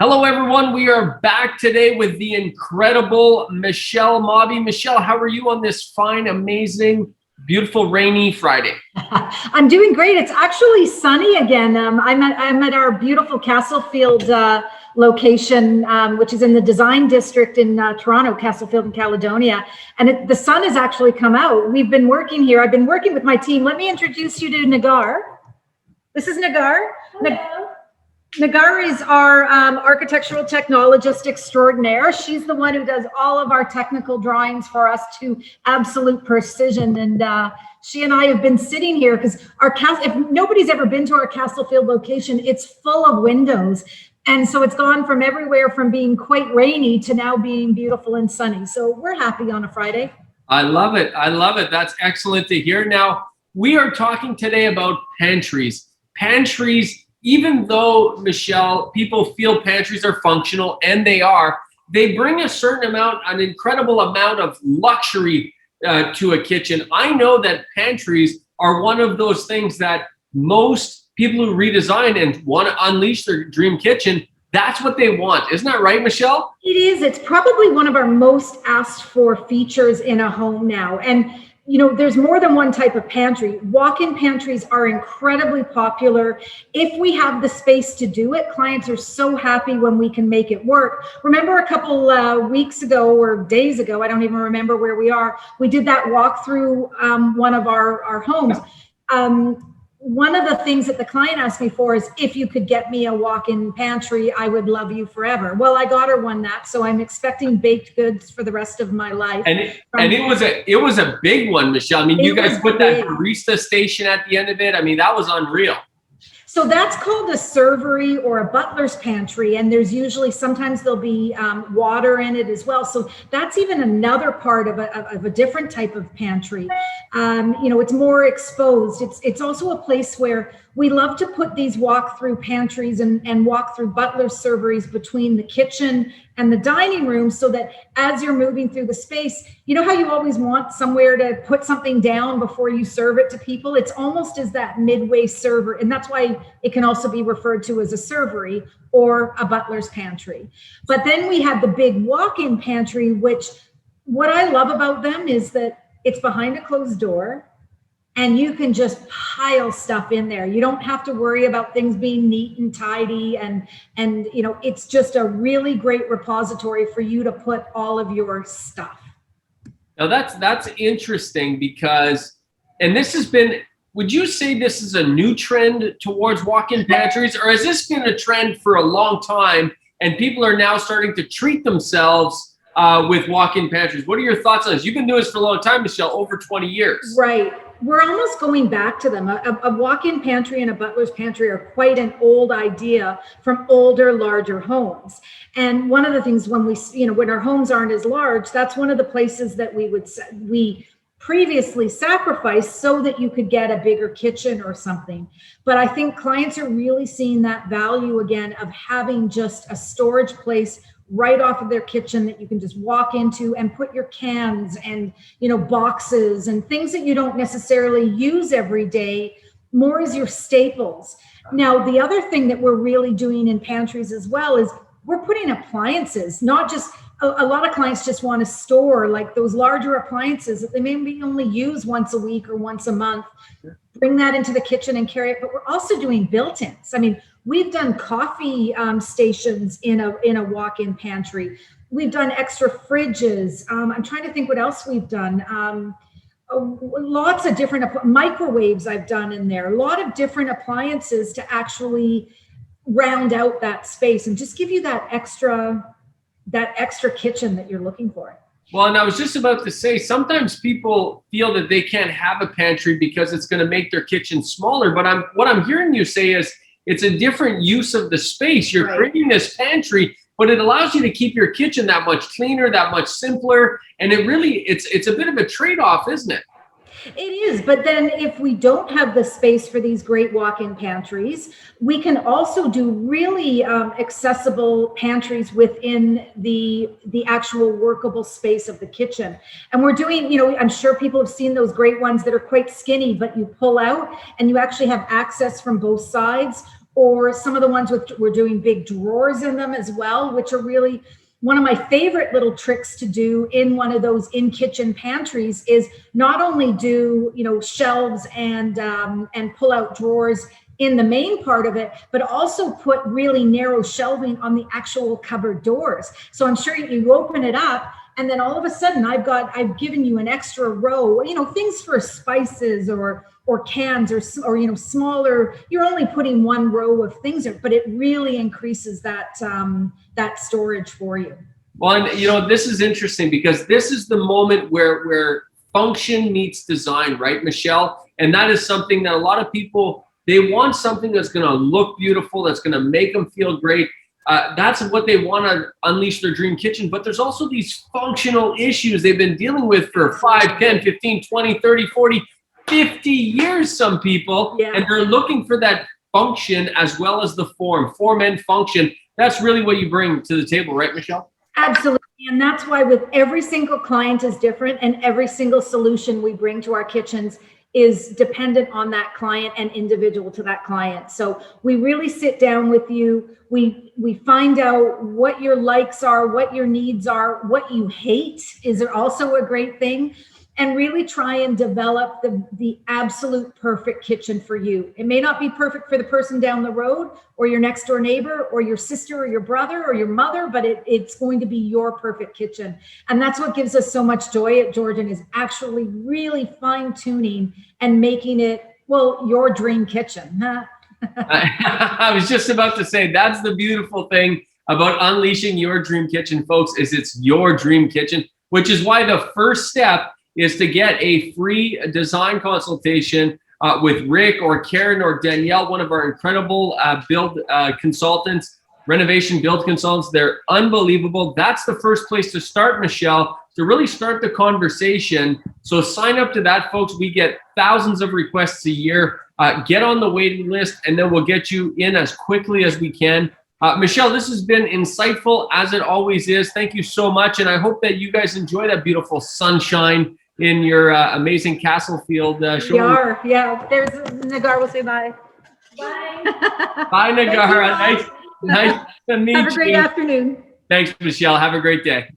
Hello, everyone. We are back today with the incredible Michelle Mobby. Michelle, how are you on this fine, amazing, beautiful, rainy Friday? I'm doing great. It's actually sunny again. I'm at our beautiful Castlefield location, which is in the design district in Toronto, Castlefield and Caledonia. And the sun has actually come out. We've been working here. I've been working with my team. Let me introduce you to Nagar. This is Nagar. Hello. Nagar is our architectural technologist extraordinaire. She's the one who does all of our technical drawings for us to absolute precision. And she and I have been sitting here because if nobody's ever been to our Castlefield location, it's full of windows. And so it's gone from everywhere from being quite rainy to now being beautiful and sunny. So we're happy on a Friday. I love it. I love it. That's excellent to hear. Now, we are talking today about pantries. Pantries, even though, Michelle, people feel pantries are functional, and they bring a certain amount, an incredible amount of luxury to a kitchen. I know that pantries are one of those things that most people who redesign and want to unleash their dream kitchen, that's what they want. Isn't that right, Michelle? It is. It's probably one of our most asked for features in a home now. And there's more than one type of pantry. Walk-in pantries are incredibly popular. If we have the space to do it, clients are so happy when we can make it work. Remember a couple weeks ago or days ago, I don't even remember where we are, we did that walk through one of our homes. One of the things that the client asked me for is, if you could get me a walk-in pantry, I would love you forever. Well, I got her that, so I'm expecting baked goods for the rest of my life. And it was a big one, Michelle. I mean, you guys put that barista station at the end of it. I mean, that was unreal. So that's called a servery or a butler's pantry, and sometimes there'll be water in it as well. So that's even another part of a different type of pantry. It's more exposed. It's also a place where we love to put these walk-through pantries and walk-through butler serveries between the kitchen and the dining room, so that as you're moving through the space, you know how you always want somewhere to put something down before you serve it to people? It's almost as that midway server, and that's why it can also be referred to as a servery or a butler's pantry. But then we have the big walk-in pantry, which what I love about them is that it's behind a closed door, and you can just pile stuff in there. You don't have to worry about things being neat and tidy. And it's just a really great repository for you to put all of your stuff. Now that's interesting because, and this has been, would you say this is a new trend towards walk-in pantries, or has this been a trend for a long time and people are now starting to treat themselves with walk-in pantries? What are your thoughts on this? You've been doing this for a long time, Michelle, over 20 years. Right. We're almost going back to them. A walk-in pantry and a butler's pantry are quite an old idea from older, larger homes. And one of the things when when our homes aren't as large, that's one of the places that we previously sacrificed so that you could get a bigger kitchen or something. But I think clients are really seeing that value again of having just a storage place right off of their kitchen that you can just walk into and put your cans and boxes and things that you don't necessarily use every day, more as your staples. Now, the other thing that we're really doing in pantries as well is we're putting appliances, not just a lot of clients just want to store like those larger appliances that they maybe only use once a week or once a month. Bring that into the kitchen and carry it. But we're also doing built-ins. I mean, we've done coffee stations in a walk-in pantry. We've done extra fridges. I'm trying to think what else we've done. Lots of different microwaves I've done in there. A lot of different appliances to actually round out that space and just give you that extra kitchen that you're looking for. Well, and I was just about to say, sometimes people feel that they can't have a pantry because it's going to make their kitchen smaller. But what I'm hearing you say is it's a different use of the space. You're creating this pantry, but it allows you to keep your kitchen that much cleaner, that much simpler. And it's a bit of a trade-off, isn't it? It is, but then if we don't have the space for these great walk-in pantries, we can also do really accessible pantries within the actual workable space of the kitchen. And we're doing, I'm sure people have seen those great ones that are quite skinny, but you pull out and you actually have access from both sides. or some of the ones with, we're doing big drawers in them as well, which are really one of my favorite little tricks to do in one of those in kitchen pantries is not only do, you know, shelves and pull out drawers in the main part of it, but also put really narrow shelving on the actual cupboard doors. So I'm sure you open it up and then all of a sudden I've given you an extra row, you know, things for spices or cans or you know, smaller, you're only putting one row of things there, but it really increases that that storage for you. Well, and you know, this is interesting because this is the moment where function meets design, right, Michelle? And that is something that a lot of people, they want something that's going to look beautiful, that's going to make them feel great. That's what they want to unleash their dream kitchen. But there's also these functional issues they've been dealing with for 5, 10, 15, 20, 30, 40, 50 years, some people. Yeah. And they're looking for that function as well as the form and function. That's really what you bring to the table, right, Michelle? Absolutely. And that's why with every single client is different, and every single solution we bring to our kitchens is dependent on that client and individual to that client. So we really sit down with you. We find out what your likes are, what your needs are, what you hate is also a great thing, and really try and develop the absolute perfect kitchen for you. It may not be perfect for the person down the road or your next door neighbor or your sister or your brother or your mother, but it's going to be your perfect kitchen. And that's what gives us so much joy at Georgian, is actually really fine tuning and making it, well, your dream kitchen. I was just about to say, that's the beautiful thing about unleashing your dream kitchen, folks, is it's your dream kitchen, which is why the first step is to get a free design consultation with Rick or Karen or Danielle, one of our incredible build consultants, renovation build consultants. They're unbelievable. That's the first place to start, Michelle, to really start the conversation. So sign up to that, folks. We get thousands of requests a year. Get on the waiting list, and then we'll get you in as quickly as we can. Michelle, this has been insightful, as it always is. Thank you so much, and I hope that you guys enjoy that beautiful sunshine in your amazing Castlefield show. We are, yeah. There's Nagar will say bye. Bye. Bye, Nagar. Nice to meet you. Have a great afternoon. Thanks, Michelle. Have a great day.